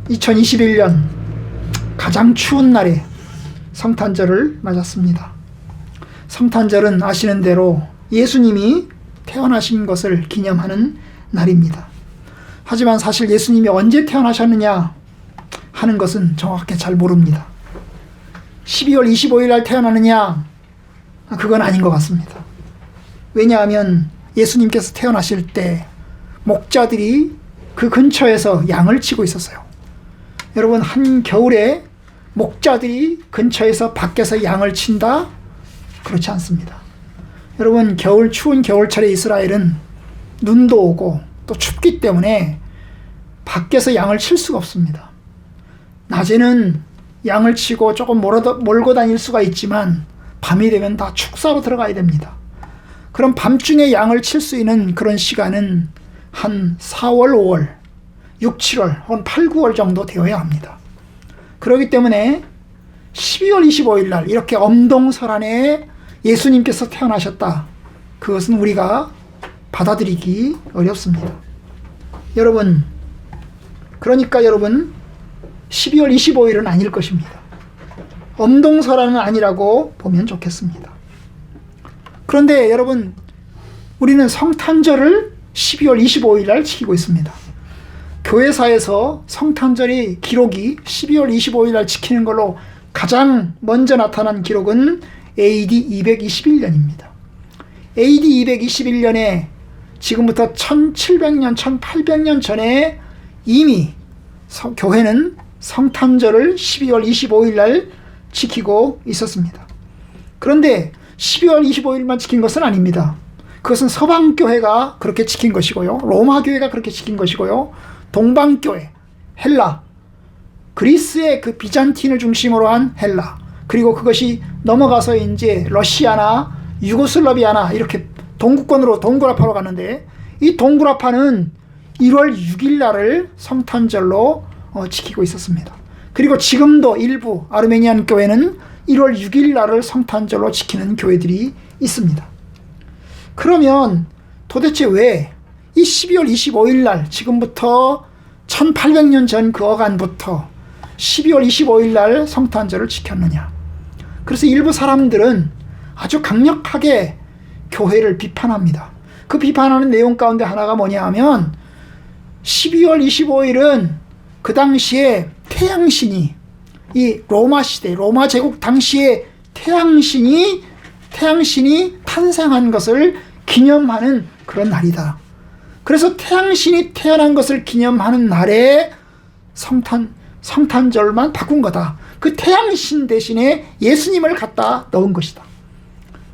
2021년 가장 추운 날에 성탄절을 맞았습니다. 성탄절은 아시는 대로 예수님이 태어나신 것을 기념하는 날입니다. 하지만 사실 예수님이 언제 태어나셨느냐 하는 것은 정확하게 잘 모릅니다. 12월 25일 날 태어나느냐? 그건 아닌 것 같습니다. 왜냐하면 예수님께서 태어나실 때 목자들이 그 근처에서 양을 치고 있었어요. 여러분, 한겨울에 목자들이 근처에서 밖에서 양을 친다? 그렇지 않습니다. 여러분, 추운 겨울철에 이스라엘은 눈도 오고 또 춥기 때문에 밖에서 양을 칠 수가 없습니다. 낮에는 양을 치고 조금 몰고 다닐 수가 있지만 밤이 되면 다 축사로 들어가야 됩니다. 그럼 밤중에 양을 칠 수 있는 그런 시간은 한 4월, 5월, 6, 7월 혹은 8, 9월 정도 되어야 합니다. 그렇기 때문에 12월 25일 날 이렇게 엄동설안에 예수님께서 태어나셨다. 그것은 우리가 받아들이기 어렵습니다. 여러분, 그러니까 여러분 12월 25일은 아닐 것입니다. 엄동설안은 아니라고 보면 좋겠습니다. 그런데 여러분, 우리는 성탄절을 12월 25일 날 지키고 있습니다. 교회사에서 성탄절이 기록이 12월 25일 날 지키는 걸로 가장 먼저 나타난 기록은 AD 221년입니다. AD 221년에 지금부터 1700년, 1800년 전에 이미 교회는 성탄절을 12월 25일 날 지키고 있었습니다. 그런데 12월 25일만 지킨 것은 아닙니다. 그것은 서방교회가 그렇게 지킨 것이고요. 로마교회가 그렇게 지킨 것이고요. 동방교회, 헬라, 그리스의 그 비잔틴을 중심으로 한 헬라, 그리고 그것이 넘어가서 이제 러시아나 유고슬라비아나 이렇게 동구권으로 동굴아파로 가는데, 이 동굴아파는 1월 6일 날을 성탄절로 지키고 있었습니다. 그리고 지금도 일부 아르메니안 교회는 1월 6일 날을 성탄절로 지키는 교회들이 있습니다. 그러면 도대체 왜 이 12월 25일 날, 지금부터 1800년 전 그 어간부터 12월 25일 날 성탄절을 지켰느냐? 그래서 일부 사람들은 아주 강력하게 교회를 비판합니다. 그 비판하는 내용 가운데 하나가 뭐냐 하면 12월 25일은 그 당시에 태양신이, 이 로마 시대, 로마 제국 당시에 태양신이 탄생한 것을 기념하는 그런 날이다. 그래서 태양신이 태어난 것을 기념하는 날에 성탄절만 바꾼 거다. 그 태양신 대신에 예수님을 갖다 넣은 것이다.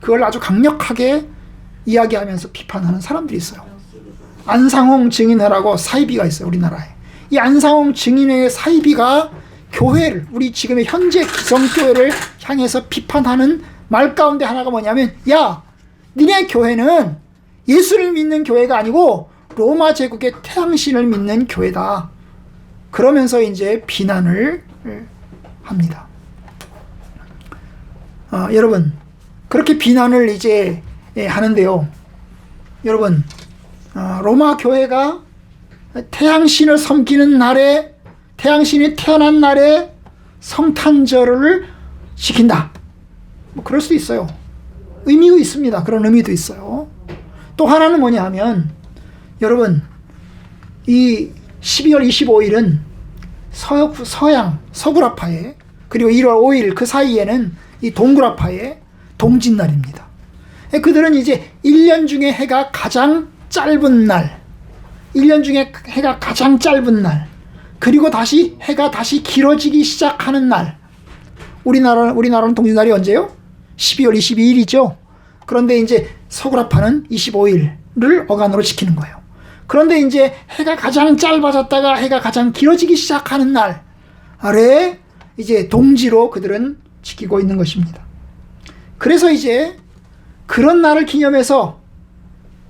그걸 아주 강력하게 이야기하면서 비판하는 사람들이 있어요. 안상홍 증인회라고 사이비가 있어요, 우리나라에. 이 안상홍 증인회의 사이비가 교회를, 우리 지금의 현재 기성교회를 향해서 비판하는 말 가운데 하나가 뭐냐면, 야, 니네 교회는 예수를 믿는 교회가 아니고 로마 제국의 태양신을 믿는 교회다. 그러면서 이제 비난을 합니다. 여러분, 그렇게 비난을 이제 하는데요. 여러분, 로마 교회가 태양신을 섬기는 날에, 태양신이 태어난 날에 성탄절을 지킨다. 뭐 그럴 수도 있어요. 의미가 있습니다. 그런 의미도 있어요. 또 하나는 뭐냐 하면, 여러분, 이 12월 25일은 서구라파에, 그리고 1월 5일 그 사이에는 이 동구라파의 동짓날입니다. 그들은 이제 1년 중에 해가 가장 짧은 날, 1년 중에 해가 가장 짧은 날, 그리고 해가 다시 길어지기 시작하는 날. 우리나라는 동짓날이 언제요? 12월 22일이죠. 그런데 이제 서구라파는 25일을 어간으로 지키는 거예요. 그런데 이제 해가 가장 짧아졌다가 해가 가장 길어지기 시작하는 날 아래 이제 동지로 그들은 지키고 있는 것입니다. 그래서 이제 그런 날을 기념해서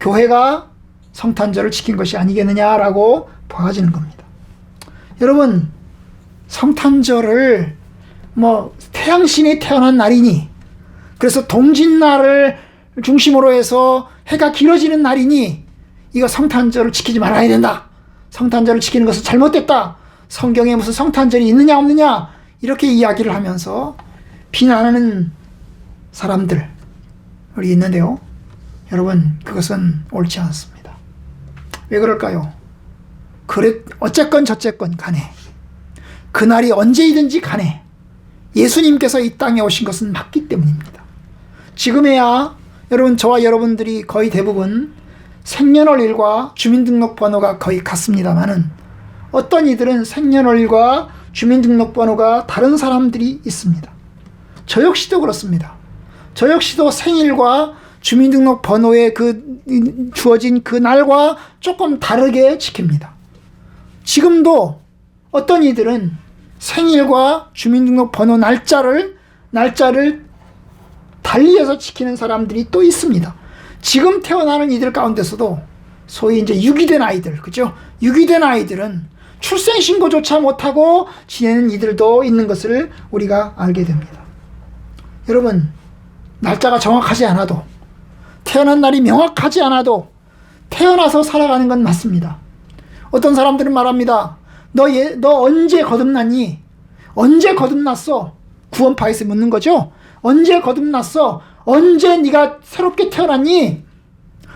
교회가 성탄절을 지킨 것이 아니겠느냐라고 봐지는 겁니다. 여러분, 성탄절을 태양신이 태어난 날이니, 그래서 동짓날을 중심으로 해서 해가 길어지는 날이니 이거 성탄절을 지키지 말아야 된다. 성탄절을 지키는 것은 잘못됐다. 성경에 무슨 성탄절이 있느냐 없느냐 이렇게 이야기를 하면서 비난하는 사람들이 있는데요. 여러분, 그것은 옳지 않습니다. 왜 그럴까요? 어쨌건 저쨌건 간에 그날이 언제이든지 간에 예수님께서 이 땅에 오신 것은 맞기 때문입니다. 지금에야 여러분, 저와 여러분들이 거의 대부분 생년월일과 주민등록번호가 거의 같습니다만은 어떤 이들은 생년월일과 주민등록번호가 다른 사람들이 있습니다. 저 역시도 그렇습니다. 저 역시도 생일과 주민등록번호에 주어진 그 날과 조금 다르게 지킵니다. 지금도 어떤 이들은 생일과 주민등록번호 날짜를 달리해서 지키는 사람들이 또 있습니다. 지금 태어나는 이들 가운데서도 소위 이제 유기된 아이들, 그죠? 유기된 아이들은 출생신고조차 못하고 지내는 이들도 있는 것을 우리가 알게 됩니다. 여러분, 날짜가 정확하지 않아도, 태어난 날이 명확하지 않아도 태어나서 살아가는 건 맞습니다. 어떤 사람들은 말합니다. 너 언제 거듭났니? 언제 거듭났어? 구원파에서 묻는 거죠. 언제 거듭났어? 언제 네가 새롭게 태어났니?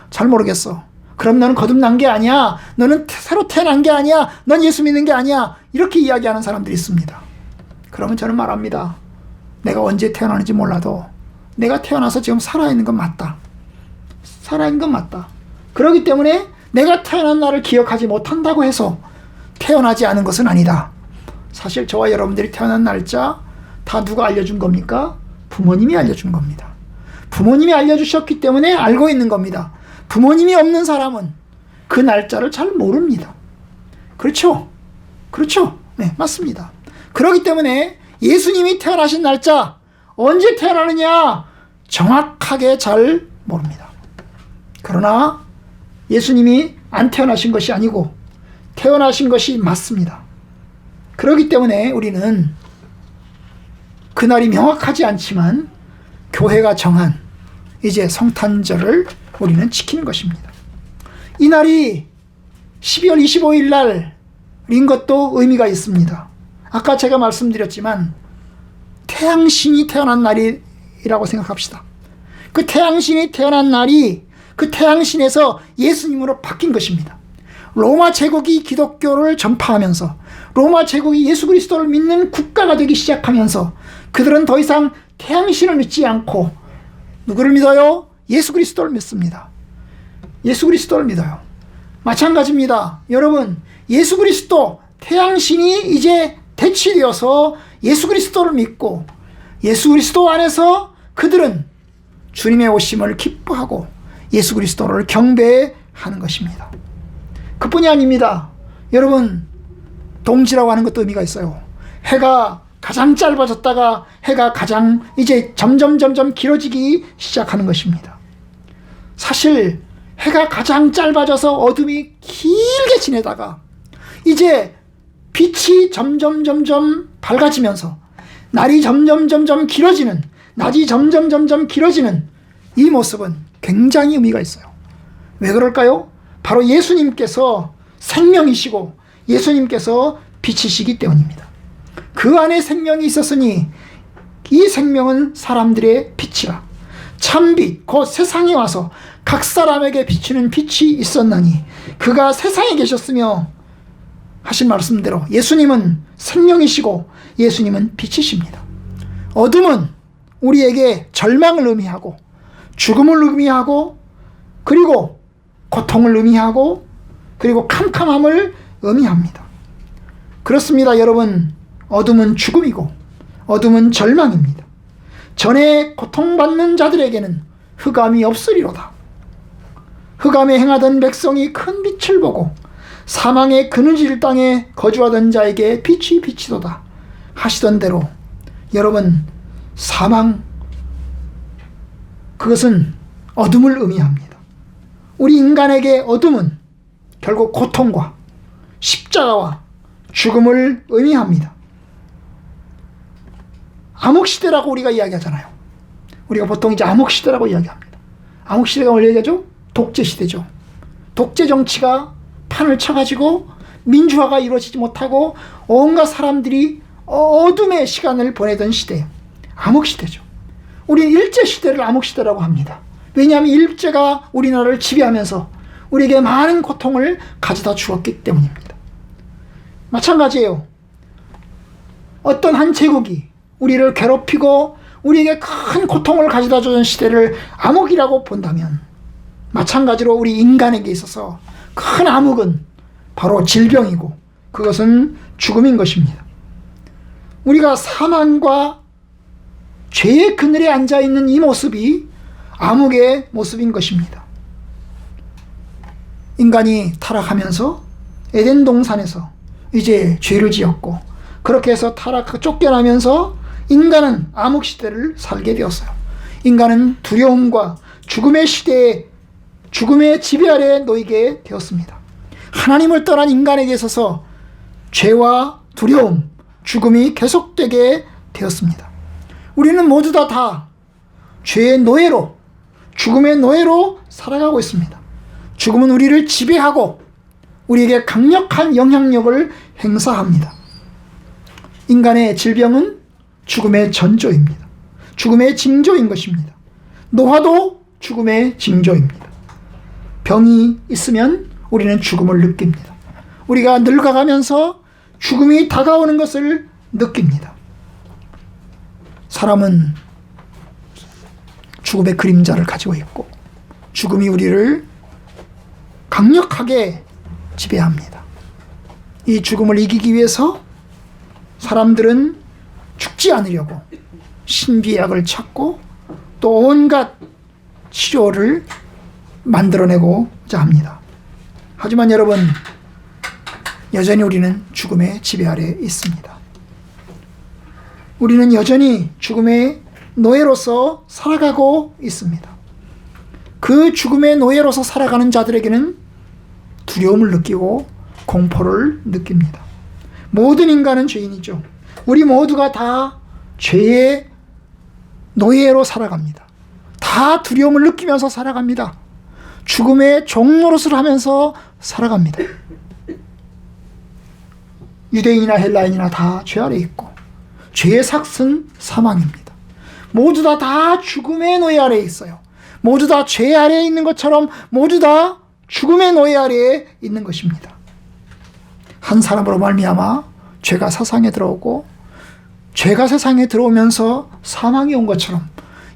잘 모르겠어. 그럼 너는 거듭난 게 아니야. 너는 새로 태어난 게 아니야. 넌 예수 믿는 게 아니야. 이렇게 이야기하는 사람들이 있습니다. 그러면 저는 말합니다. 내가 언제 태어나는지 몰라도 내가 태어나서 지금 살아있는 건 맞다. 살아있는 건 맞다. 그렇기 때문에 내가 태어난 날을 기억하지 못한다고 해서 태어나지 않은 것은 아니다. 사실 저와 여러분들이 태어난 날짜 다 누가 알려준 겁니까? 부모님이 알려준 겁니다. 부모님이 알려주셨기 때문에 알고 있는 겁니다. 부모님이 없는 사람은 그 날짜를 잘 모릅니다. 그렇죠? 그렇죠? 네, 맞습니다. 그렇기 때문에 예수님이 태어나신 날짜, 언제 태어나느냐 정확하게 잘 모릅니다. 그러나 예수님이 안 태어나신 것이 아니고 태어나신 것이 맞습니다. 그렇기 때문에 우리는 그날이 명확하지 않지만 교회가 정한 이제 성탄절을 우리는 지키는 것입니다. 이 날이 12월 25일 날인 것도 의미가 있습니다. 아까 제가 말씀드렸지만 태양신이 태어난 날이라고 생각합시다. 그 태양신이 태어난 날이 그 태양신에서 예수님으로 바뀐 것입니다. 로마 제국이 기독교를 전파하면서 로마 제국이 예수 그리스도를 믿는 국가가 되기 시작하면서 그들은 더 이상 태양신을 믿지 않고 누구를 믿어요? 예수 그리스도를 믿습니다. 예수 그리스도를 믿어요. 마찬가지입니다. 여러분, 예수 그리스도, 태양신이 이제 대치되어서 예수 그리스도를 믿고 예수 그리스도 안에서 그들은 주님의 오심을 기뻐하고 예수 그리스도를 경배하는 것입니다. 그뿐이 아닙니다. 여러분, 동지라고 하는 것도 의미가 있어요. 해가 가장 짧아졌다가 해가 가장 이제 점점 길어지기 시작하는 것입니다. 사실 해가 가장 짧아져서 어둠이 길게 지내다가 이제 빛이 점점 밝아지면서 날이 점점 길어지는, 낮이 점점 길어지는 이 모습은 굉장히 의미가 있어요. 왜 그럴까요? 바로 예수님께서 생명이시고 예수님께서 빛이시기 때문입니다. 그 안에 생명이 있었으니 이 생명은 사람들의 빛이라. 참빛 곧 세상에 와서 각 사람에게 비추는 빛이 있었나니 그가 세상에 계셨으며 하신 말씀대로 예수님은 생명이시고 예수님은 빛이십니다. 어둠은 우리에게 절망을 의미하고 죽음을 의미하고 그리고 고통을 의미하고 그리고 캄캄함을 의미합니다. 그렇습니다. 여러분, 어둠은 죽음이고 어둠은 절망입니다. 전에 고통받는 자들에게는 흑암이 없으리로다. 흑암에 행하던 백성이 큰 빛을 보고 사망의 그늘질 땅에 거주하던 자에게 빛이 비치도다 하시던 대로 여러분, 사망, 그것은 어둠을 의미합니다. 우리 인간에게 어둠은 결국 고통과 십자가와 죽음을 의미합니다. 암흑시대라고 우리가 이야기하잖아요. 우리가 보통 이제 암흑시대라고 이야기합니다. 암흑시대가 뭘 얘기하죠? 독재시대죠. 독재 정치가 판을 쳐가지고 민주화가 이루어지지 못하고 온갖 사람들이 어둠의 시간을 보내던 시대, 암흑시대죠. 우리는 일제시대를 암흑시대라고 합니다. 왜냐하면 일제가 우리나라를 지배하면서 우리에게 많은 고통을 가져다 주었기 때문입니다. 마찬가지예요. 어떤 한 제국이 우리를 괴롭히고 우리에게 큰 고통을 가져다 주는 시대를 암흑이라고 본다면, 마찬가지로 우리 인간에게 있어서 큰 암흑은 바로 질병이고 그것은 죽음인 것입니다. 우리가 사망과 죄의 그늘에 앉아있는 이 모습이 암흑의 모습인 것입니다. 인간이 타락하면서 에덴 동산에서 이제 죄를 지었고, 그렇게 해서 쫓겨나면서 인간은 암흑 시대를 살게 되었어요. 인간은 두려움과 죽음의 시대에, 죽음의 지배 아래에 놓이게 되었습니다. 하나님을 떠난 인간에게 있어서 죄와 두려움, 죽음이 계속되게 되었습니다. 우리는 모두 다 죄의 노예로, 죽음의 노예로 살아가고 있습니다. 죽음은 우리를 지배하고 우리에게 강력한 영향력을 행사합니다. 인간의 질병은 죽음의 전조입니다. 죽음의 징조인 것입니다. 노화도 죽음의 징조입니다. 병이 있으면 우리는 죽음을 느낍니다. 우리가 늙어가면서 죽음이 다가오는 것을 느낍니다. 사람은 죽음의 그림자를 가지고 있고 죽음이 우리를 강력하게 지배합니다. 이 죽음을 이기기 위해서 사람들은 죽지 않으려고 신비약을 찾고 또 온갖 치료를 만들어내고자 합니다. 하지만 여러분, 여전히 우리는 죽음의 지배 아래에 있습니다. 우리는 여전히 죽음의 노예로서 살아가고 있습니다. 그 죽음의 노예로서 살아가는 자들에게는 두려움을 느끼고 공포를 느낍니다. 모든 인간은 죄인이죠. 우리 모두가 다 죄의 노예로 살아갑니다. 다 두려움을 느끼면서 살아갑니다. 죽음의 종노릇을 하면서 살아갑니다. 유대인이나 헬라인이나 다 죄 아래 있고 죄의 삭은 사망입니다. 모두 다 죽음의 노예 아래에 있어요. 모두 다 죄 아래에 있는 것처럼 모두 다 죽음의 노예 아래에 있는 것입니다. 한 사람으로 말미암아 죄가 세상에 들어오고 죄가 세상에 들어오면서 사망이 온 것처럼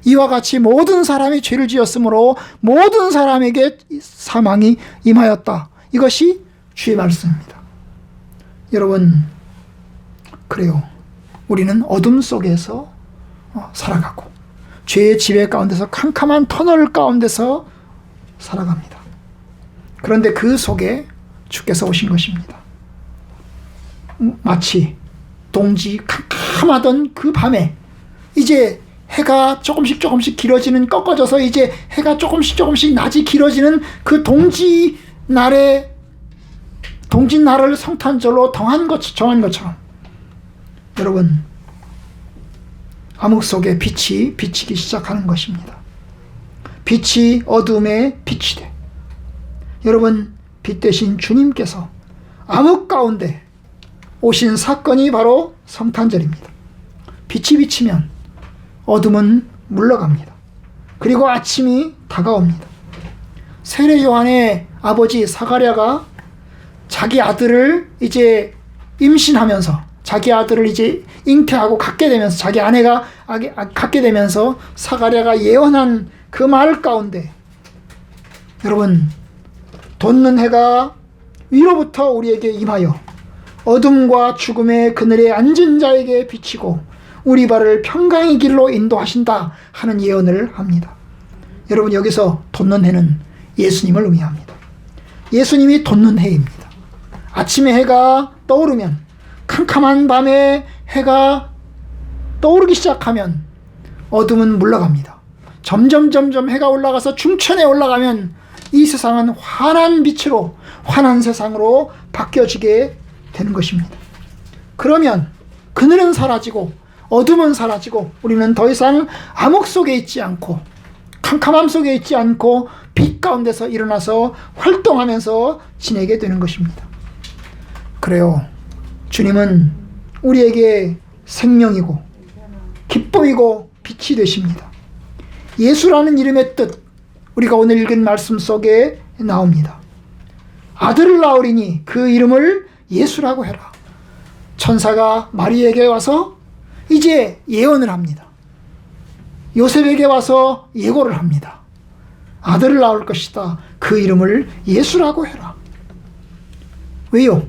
이와 같이 모든 사람이 죄를 지었으므로 모든 사람에게 사망이 임하였다. 이것이 주의 말씀입니다. 여러분, 그래요. 우리는 어둠 속에서 살아가고 죄의 지배 가운데서 캄캄한 터널 가운데서 살아갑니다. 그런데 그 속에 주께서 오신 것입니다. 마치 동지 캄캄하던 그 밤에 이제 해가 조금씩 길어지는, 꺾어져서 이제 해가 조금씩 낮이 길어지는 그 동짓날을 성탄절로 정한 것처럼 여러분, 암흑 속에 빛이 비치기 시작하는 것입니다. 빛이 어둠의 빛이 돼. 여러분, 빛 대신 주님께서 암흑 가운데 오신 사건이 바로 성탄절입니다. 빛이 비치면 어둠은 물러갑니다. 그리고 아침이 다가옵니다. 세례 요한의 아버지 사가랴가 자기 아들을 이제 임신하면서 자기 아들을 이제 잉태하고 갖게 되면서 자기 아내가 갖게 되면서 사가랴가 예언한 그 말 가운데 여러분, 돋는 해가 위로부터 우리에게 임하여 어둠과 죽음의 그늘에 앉은 자에게 비치고 우리 발을 평강의 길로 인도하신다 하는 예언을 합니다. 여러분, 여기서 돋는 해는 예수님을 의미합니다. 예수님이 돋는 해입니다. 아침에 해가 떠오르면, 캄캄한 밤에 해가 떠오르기 시작하면 어둠은 물러갑니다. 점점 해가 올라가서 중천에 올라가면 이 세상은 환한 빛으로, 환한 세상으로 바뀌어지게 되는 것입니다. 그러면 그늘은 사라지고 어둠은 사라지고 우리는 더 이상 암흑 속에 있지 않고 캄캄함 속에 있지 않고 빛 가운데서 일어나서 활동하면서 지내게 되는 것입니다. 그래요. 주님은 우리에게 생명이고 기쁨이고 빛이 되십니다. 예수라는 이름의 뜻, 우리가 오늘 읽은 말씀 속에 나옵니다. 아들을 낳으리니 그 이름을 예수라고 해라. 천사가 마리에게 와서 이제 예언을 합니다. 요셉에게 와서 예고를 합니다. 아들을 낳을 것이다. 그 이름을 예수라고 해라. 왜요?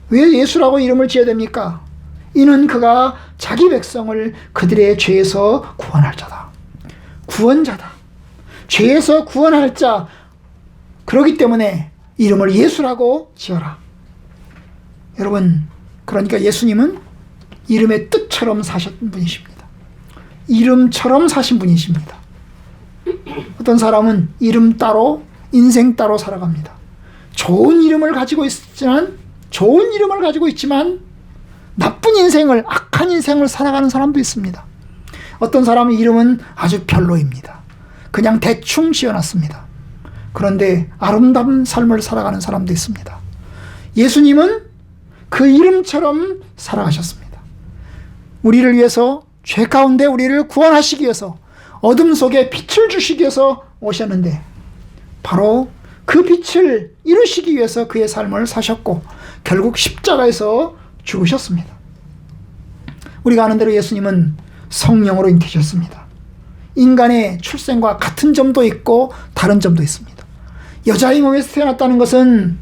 왜 예수라고 이름을 지어야 됩니까? 이는 그가 자기 백성을 그들의 죄에서 구원할 자다. 구원자다. 죄에서 구원할 자. 그렇기 때문에 이름을 예수라고 지어라. 여러분, 그러니까 예수님은 이름의 뜻처럼 사셨던 분이십니다. 이름처럼 사신 분이십니다. 어떤 사람은 이름 따로 인생 따로 살아갑니다. 좋은 이름을 가지고 있지만 나쁜 인생을, 악한 인생을 살아가는 사람도 있습니다. 어떤 사람의 이름은 아주 별로입니다. 그냥 대충 지어놨습니다. 그런데 아름다운 삶을 살아가는 사람도 있습니다. 예수님은 그 이름처럼 살아가셨습니다. 우리를 위해서, 죄 가운데 우리를 구원하시기 위해서, 어둠 속에 빛을 주시기 위해서 오셨는데, 바로 그 빛을 이루시기 위해서 그의 삶을 사셨고 결국 십자가에서 죽으셨습니다. 우리가 아는 대로 예수님은 성령으로 잉태하셨습니다. 인간의 출생과 같은 점도 있고 다른 점도 있습니다. 여자의 몸에서 태어났다는 것은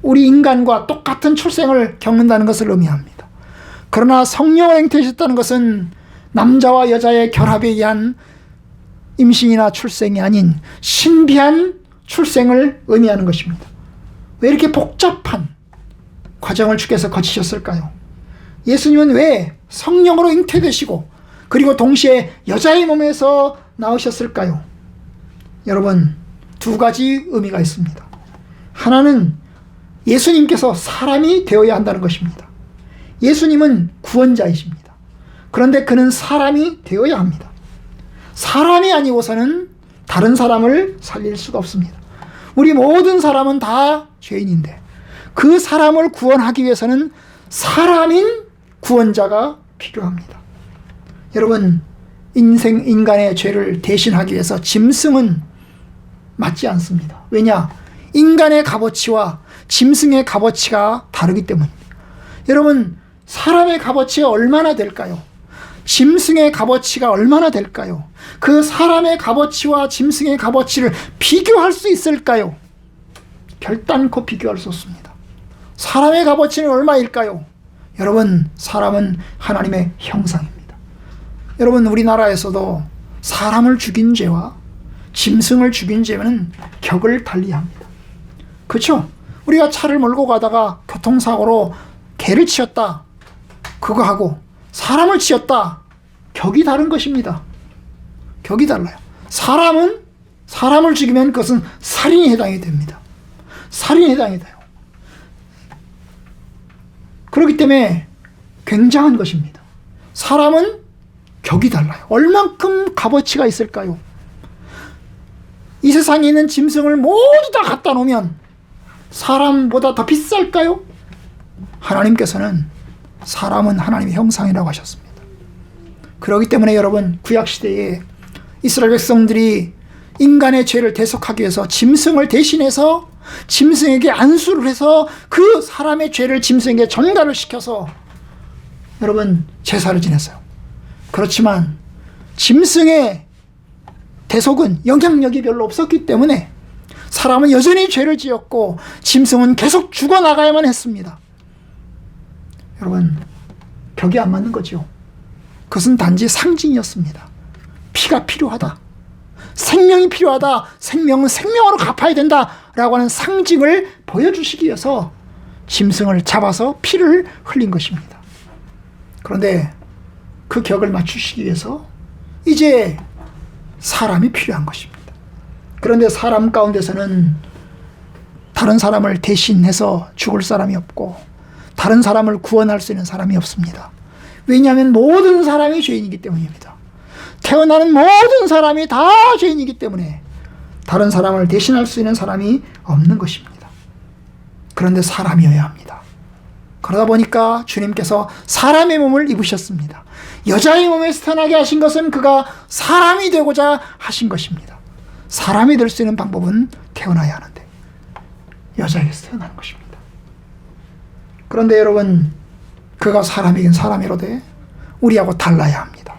우리 인간과 똑같은 출생을 겪는다는 것을 의미합니다. 그러나 성령으로 잉태하셨다는 것은 남자와 여자의 결합에 의한 임신이나 출생이 아닌 신비한 출생을 의미하는 것입니다. 왜 이렇게 복잡한 과정을 주께서 거치셨을까요? 예수님은 왜 성령으로 잉태되시고 그리고 동시에 여자의 몸에서 나오셨을까요? 여러분, 두 가지 의미가 있습니다. 하나는 예수님께서 사람이 되어야 한다는 것입니다. 예수님은 구원자이십니다. 그런데 그는 사람이 되어야 합니다. 사람이 아니고서는 다른 사람을 살릴 수가 없습니다. 우리 모든 사람은 다 죄인인데 그 사람을 구원하기 위해서는 사람인 구원자가 필요합니다. 여러분, 인간의 죄를 대신하기 위해서 짐승은 맞지 않습니다. 왜냐? 인간의 값어치와 짐승의 값어치가 다르기 때문입니다. 여러분, 사람의 값어치가 얼마나 될까요? 짐승의 값어치가 얼마나 될까요? 그 사람의 값어치와 짐승의 값어치를 비교할 수 있을까요? 결단코 비교할 수 없습니다. 사람의 값어치는 얼마일까요? 여러분, 사람은 하나님의 형상입니다. 여러분, 우리나라에서도 사람을 죽인 죄와 짐승을 죽인 죄는 격을 달리합니다. 그렇죠? 우리가 차를 몰고 가다가 교통사고로 개를 치었다, 그거하고 사람을 치었다, 격이 다른 것입니다. 격이 달라요. 사람을 죽이면 그것은 살인에 해당이 됩니다. 살인에 해당이 돼요. 그렇기 때문에 굉장한 것입니다. 사람은 격이 달라요. 얼만큼 값어치가 있을까요? 이 세상에 있는 짐승을 모두 다 갖다 놓으면 사람보다 더 비쌀까요? 하나님께서는 사람은 하나님의 형상이라고 하셨습니다. 그렇기 때문에 여러분, 구약시대에 이스라엘 백성들이 인간의 죄를 대속하기 위해서 짐승을 대신해서 짐승에게 안수를 해서 그 사람의 죄를 짐승에게 전가를 시켜서 여러분 제사를 지냈어요. 그렇지만 짐승의 대속은 영향력이 별로 없었기 때문에 사람은 여전히 죄를 지었고 짐승은 계속 죽어나가야만 했습니다. 여러분, 격이 안 맞는 거죠. 그것은 단지 상징이었습니다. 피가 필요하다, 생명이 필요하다, 생명은 생명으로 갚아야 된다라고 하는 상징을 보여주시기 위해서 짐승을 잡아서 피를 흘린 것입니다. 그런데 그 격을 맞추시기 위해서 이제 사람이 필요한 것입니다. 그런데 사람 가운데서는 다른 사람을 대신해서 죽을 사람이 없고 다른 사람을 구원할 수 있는 사람이 없습니다. 왜냐하면 모든 사람이 죄인이기 때문입니다. 태어나는 모든 사람이 다 죄인이기 때문에 다른 사람을 대신할 수 있는 사람이 없는 것입니다. 그런데 사람이어야 합니다. 그러다 보니까 주님께서 사람의 몸을 입으셨습니다. 여자의 몸에서 태어나게 하신 것은 그가 사람이 되고자 하신 것입니다. 사람이 될 수 있는 방법은 태어나야 하는데 여자에게서 태어나는 것입니다. 그런데 여러분, 그가 사람이긴 사람이로되 우리하고 달라야 합니다.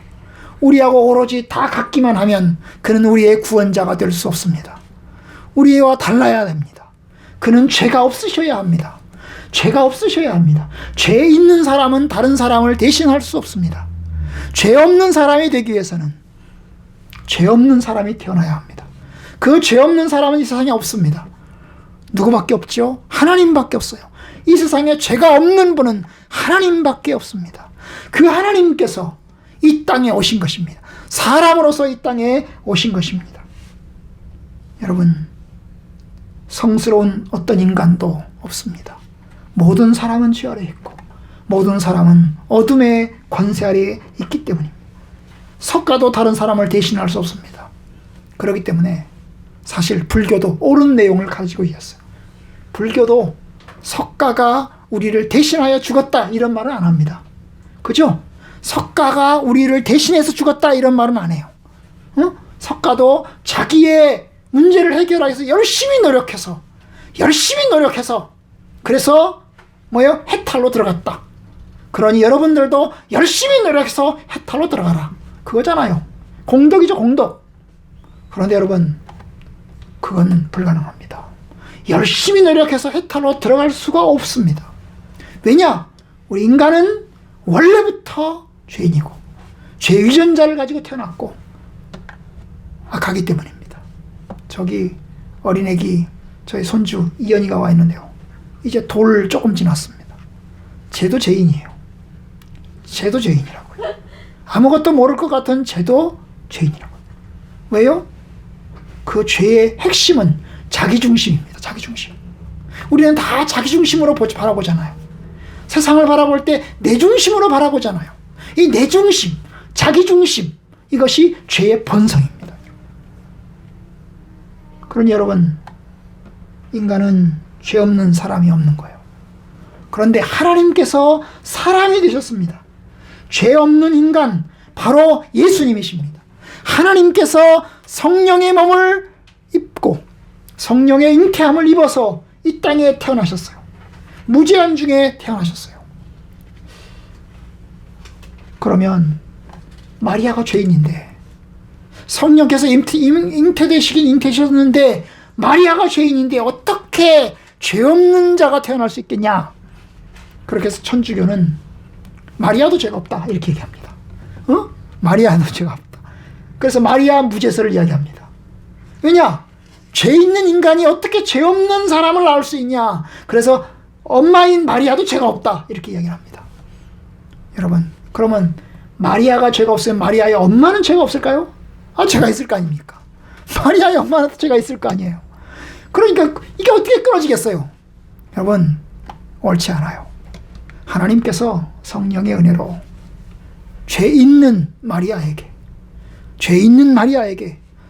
우리하고 오로지 다 같기만 하면 그는 우리의 구원자가 될 수 없습니다. 우리와 달라야 됩니다. 그는 죄가 없으셔야 합니다. 죄가 없으셔야 합니다. 죄 있는 사람은 다른 사람을 대신할 수 없습니다. 죄 없는 사람이 되기 위해서는 죄 없는 사람이 태어나야 합니다. 그 죄 없는 사람은 이 세상에 없습니다. 누구밖에 없죠? 하나님밖에 없어요. 이 세상에 죄가 없는 분은 하나님밖에 없습니다. 그 하나님께서 이 땅에 오신 것입니다. 사람으로서 이 땅에 오신 것입니다. 여러분, 성스러운 어떤 인간도 없습니다. 모든 사람은 죄 아래에 있고 모든 사람은 어둠의 권세 아래에 있기 때문입니다. 석가도 다른 사람을 대신할 수 없습니다. 그렇기 때문에 사실 불교도 옳은 내용을 가지고 있어요. 불교도 석가가 우리를 대신하여 죽었다 이런 말은 안 합니다. 그죠? 석가가 우리를 대신해서 죽었다 이런 말은 안 해요. 석가도 자기의 문제를 해결하기 위해서 열심히 노력해서 그래서 해탈로 들어갔다. 그러니 여러분들도 열심히 노력해서 해탈로 들어가라. 그거잖아요. 공덕이죠, 공덕. 그런데 여러분, 그건 불가능합니다. 열심히 노력해서 해탈로 들어갈 수가 없습니다. 왜냐? 우리 인간은 원래부터 죄인이고 죄 유전자를 가지고 태어났고 악하기 때문입니다. 저기 어린애기 저희 손주 이연이가 와 있는데요. 이제 돌 조금 지났습니다. 쟤도 죄인이에요. 쟤도 죄인이라고요. 아무것도 모를 것 같은 쟤도 죄인이라고요. 왜요? 그 죄의 핵심은 자기중심입니다. 자기중심. 우리는 다 자기중심으로 바라보잖아요. 세상을 바라볼 때 내중심으로 바라보잖아요. 이 내중심, 자기중심, 이것이 죄의 본성입니다. 그러니 여러분, 인간은 죄 없는 사람이 없는 거예요. 그런데 하나님께서 사람이 되셨습니다. 죄 없는 인간, 바로 예수님이십니다. 하나님께서 성령의 몸을 입고 성령의 잉태함을 입어서 이 땅에 태어나셨어요. 무제한 중에 태어나셨어요. 그러면 마리아가 죄인인데 성령께서 잉태되시긴 잉태되셨는데 마리아가 죄인인데 어떻게 죄 없는 자가 태어날 수 있겠냐? 그렇게 해서 천주교는 마리아도 죄가 없다 이렇게 얘기합니다. 마리아도 죄가 없다. 그래서 마리아 무죄설을 이야기합니다. 왜냐? 죄 있는 인간이 어떻게 죄 없는 사람을 낳을 수 있냐? 그래서 엄마인 마리아도 죄가 없다 이렇게 이야기를 합니다. 여러분, 그러면 마리아가 죄가 없으면 마리아의 엄마는 죄가 없을까요? 죄가 있을 거 아닙니까? 마리아의 엄마는 죄가 있을 거 아니에요. 그러니까 이게 어떻게 끊어지겠어요? 여러분, 옳지 않아요. 하나님께서 성령의 은혜로 죄 있는 마리아에게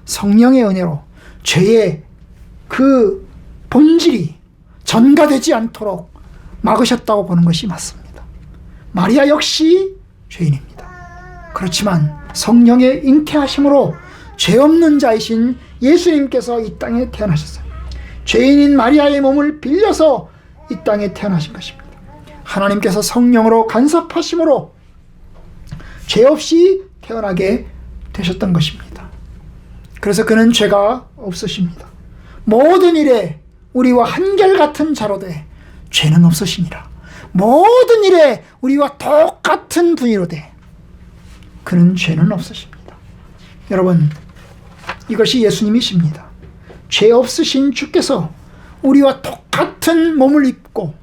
성령의 은혜로 죄의 그 본질이 전가되지 않도록 막으셨다고 보는 것이 맞습니다. 마리아 역시 죄인입니다. 그렇지만 성령의 잉태하심으로 죄 없는 자이신 예수님께서 이 땅에 태어나셨어요. 죄인인 마리아의 몸을 빌려서 이 땅에 태어나신 것입니다. 하나님께서 성령으로 간섭하심으로 죄 없이 태어나게 되셨던 것입니다. 그래서 그는 죄가 없으십니다. 모든 일에 우리와 한결같은 자로 돼 죄는 없으시니라. 모든 일에 우리와 똑같은 분이로 돼 그는 죄는 없으십니다. 여러분, 이것이 예수님이십니다. 죄 없으신 주께서 우리와 똑같은 몸을 입고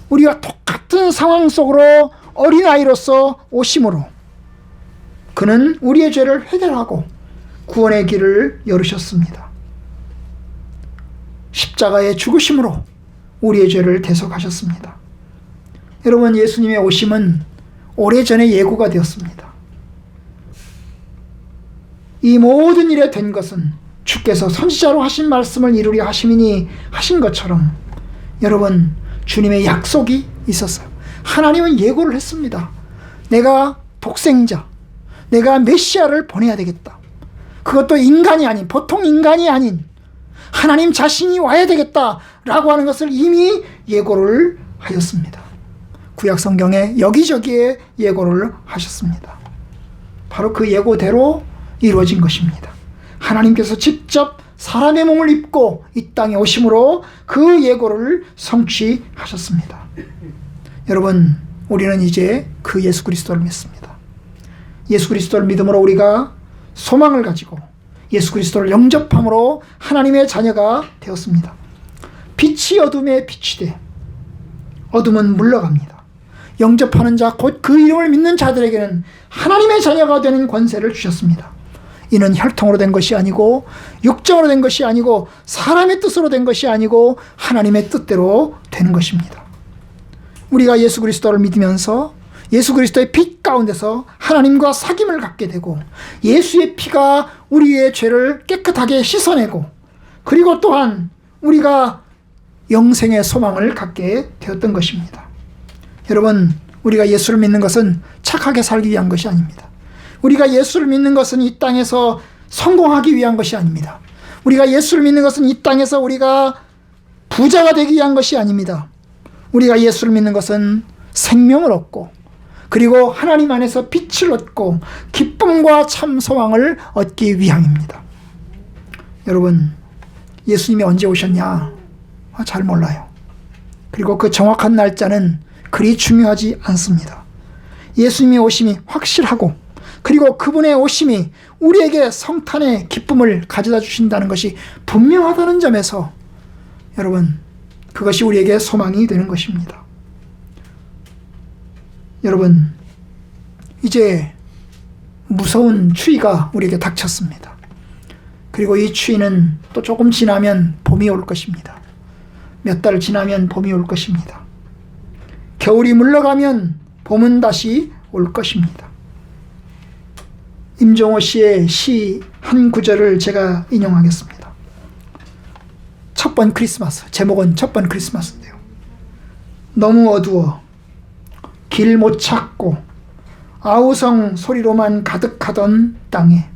우리와 똑같은 상황 속으로 어린아이로서 오심으로 그는 우리의 죄를 해결하고 구원의 길을 열으셨습니다. 십자가의 죽으심으로 우리의 죄를 대속하셨습니다. 여러분, 예수님의 오심은 오래전에 예고가 되었습니다. 이 모든 일에 된 것은 주께서 선지자로 하신 말씀을 이루려 하심이니 하신 것처럼 여러분, 주님의 약속이 있었어요. 하나님은 예고를 했습니다. 내가 독생자, 내가 메시아를 보내야 되겠다. 그것도 인간이 아닌, 보통 인간이 아닌 하나님 자신이 와야 되겠다라고 하는 것을 이미 예고를 하였습니다. 구약 성경에 여기저기에 예고를 하셨습니다. 바로 그 예고대로 이루어진 것입니다. 하나님께서 직접 사람의 몸을 입고 이 땅에 오심으로 그 예고를 성취하셨습니다. 여러분, 우리는 이제 그 예수 그리스도를 믿습니다. 예수 그리스도를 믿음으로 우리가 소망을 가지고 예수 그리스도를 영접함으로 하나님의 자녀가 되었습니다. 빛이 어둠에 빛이 돼 어둠은 물러갑니다. 영접하는 자, 곧 그 이름을 믿는 자들에게는 하나님의 자녀가 되는 권세를 주셨습니다. 이는 혈통으로 된 것이 아니고 육정으로 된 것이 아니고 사람의 뜻으로 된 것이 아니고 하나님의 뜻대로 되는 것입니다. 우리가 예수 그리스도를 믿으면서 예수 그리스도의 피 가운데서 하나님과 사귐을 갖게 되고 예수의 피가 우리의 죄를 깨끗하게 씻어내고 그리고 또한 우리가 영생의 소망을 갖게 되었던 것입니다. 여러분, 우리가 예수를 믿는 것은 착하게 살기 위한 것이 아닙니다. 우리가 예수를 믿는 것은 이 땅에서 성공하기 위한 것이 아닙니다. 우리가 예수를 믿는 것은 이 땅에서 우리가 부자가 되기 위한 것이 아닙니다. 우리가 예수를 믿는 것은 생명을 얻고 그리고 하나님 안에서 빛을 얻고 기쁨과 참 소망을 얻기 위함입니다. 여러분, 예수님이 언제 오셨냐? 잘 몰라요. 그리고 그 정확한 날짜는 그리 중요하지 않습니다. 예수님이 오심이 확실하고 그리고 그분의 오심이 우리에게 성탄의 기쁨을 가져다 주신다는 것이 분명하다는 점에서 여러분, 그것이 우리에게 소망이 되는 것입니다. 여러분, 이제 무서운 추위가 우리에게 닥쳤습니다. 그리고 이 추위는 또 조금 지나면 봄이 올 것입니다. 몇 달 지나면 봄이 올 것입니다. 겨울이 물러가면 봄은 다시 올 것입니다. 임종호 씨의 시 한 구절을 제가 인용하겠습니다. 첫 번 크리스마스, 제목은 첫 번 크리스마스인데요. 너무 어두워 길 못 찾고 아우성 소리로만 가득하던 땅에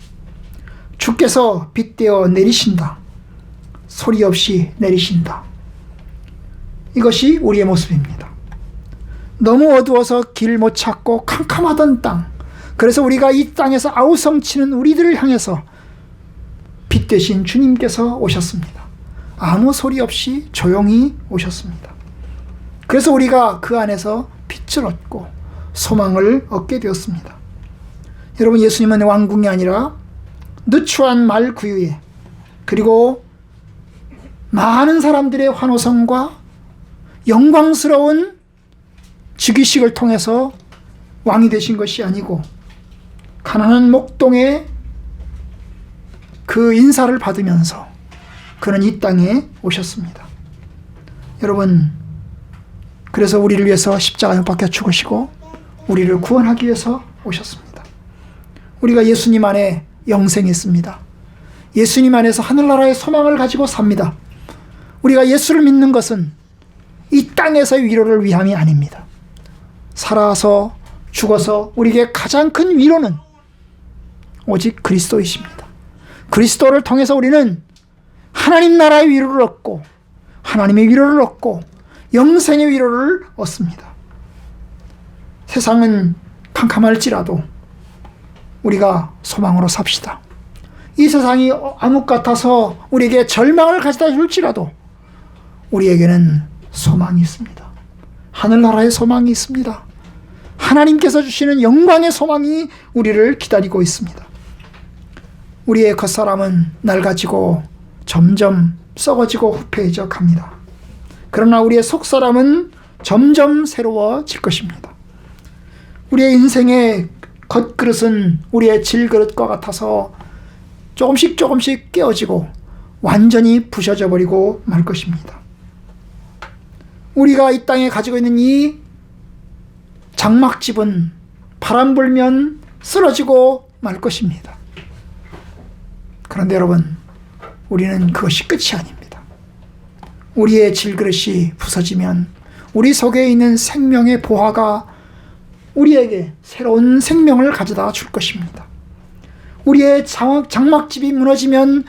주께서 빗대어 내리신다. 소리 없이 내리신다. 이것이 우리의 모습입니다. 너무 어두워서 길 못 찾고 캄캄하던 땅, 그래서 우리가 이 땅에서 아우성치는 우리들을 향해서 빛 되신 주님께서 오셨습니다. 아무 소리 없이 조용히 오셨습니다. 그래서 우리가 그 안에서 빛을 얻고 소망을 얻게 되었습니다. 여러분, 예수님은 왕궁이 아니라 누추한 말 구유에 그리고 많은 사람들의 환호성과 영광스러운 즉위식을 통해서 왕이 되신 것이 아니고 가난한 목동의 그 인사를 받으면서 그는 이 땅에 오셨습니다. 여러분, 그래서 우리를 위해서 십자가에 못 박혀 죽으시고 우리를 구원하기 위해서 오셨습니다. 우리가 예수님 안에 영생이 있습니다. 예수님 안에서 하늘나라의 소망을 가지고 삽니다. 우리가 예수를 믿는 것은 이 땅에서의 위로를 위함이 아닙니다. 살아서 죽어서 우리에게 가장 큰 위로는 오직 그리스도이십니다. 그리스도를 통해서 우리는 하나님 나라의 위로를 얻고 하나님의 위로를 얻고 영생의 위로를 얻습니다. 세상은 캄캄할지라도 우리가 소망으로 삽시다. 이 세상이 암흑 같아서 우리에게 절망을 가져다 줄지라도 우리에게는 소망이 있습니다. 하늘나라의 소망이 있습니다. 하나님께서 주시는 영광의 소망이 우리를 기다리고 있습니다. 우리의 겉사람은 낡아지고 점점 썩어지고 후패해져 갑니다. 그러나 우리의 속사람은 점점 새로워질 것입니다. 우리의 인생의 겉그릇은 우리의 질그릇과 같아서 조금씩 조금씩 깨어지고 완전히 부셔져 버리고 말 것입니다. 우리가 이 땅에 가지고 있는 이 장막집은 바람 불면 쓰러지고 말 것입니다. 그런데 여러분, 우리는 그것이 끝이 아닙니다. 우리의 질그릇이 부서지면 우리 속에 있는 생명의 보화가 우리에게 새로운 생명을 가져다 줄 것입니다. 우리의 장막집이 무너지면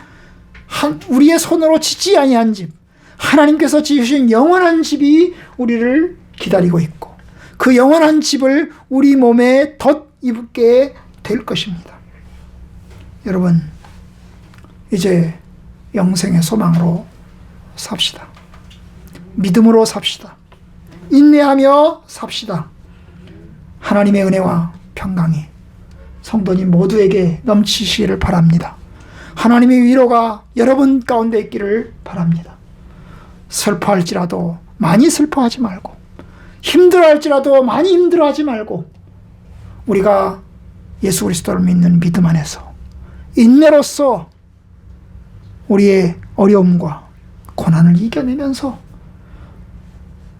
우리의 손으로 짓지 아니한 집, 하나님께서 지으신 영원한 집이 우리를 기다리고 있고 그 영원한 집을 우리 몸에 덧입게 될 것입니다. 여러분, 이제 영생의 소망으로 삽시다. 믿음으로 삽시다. 인내하며 삽시다. 하나님의 은혜와 평강이 성도님 모두에게 넘치시기를 바랍니다. 하나님의 위로가 여러분 가운데 있기를 바랍니다. 슬퍼할지라도 많이 슬퍼하지 말고, 힘들어할지라도 많이 힘들어하지 말고, 우리가 예수 그리스도를 믿는 믿음 안에서 인내로써 우리의 어려움과 고난을 이겨내면서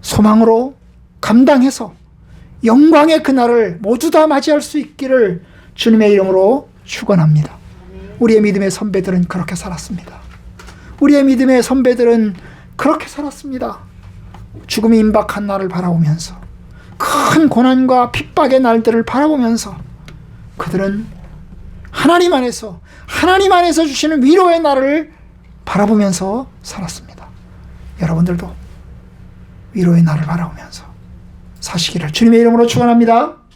소망으로 감당해서 영광의 그날을 모두 다 맞이할 수 있기를 주님의 이름으로 축원합니다. 우리의 믿음의 선배들은 그렇게 살았습니다. 우리의 믿음의 선배들은 그렇게 살았습니다. 죽음이 임박한 날을 바라보면서, 큰 고난과 핍박의 날들을 바라보면서 그들은 하나님 안에서 주시는 위로의 날을 바라보면서 살았습니다. 여러분들도 위로의 날을 바라보면서 사시기를 주님의 이름으로 축원합니다.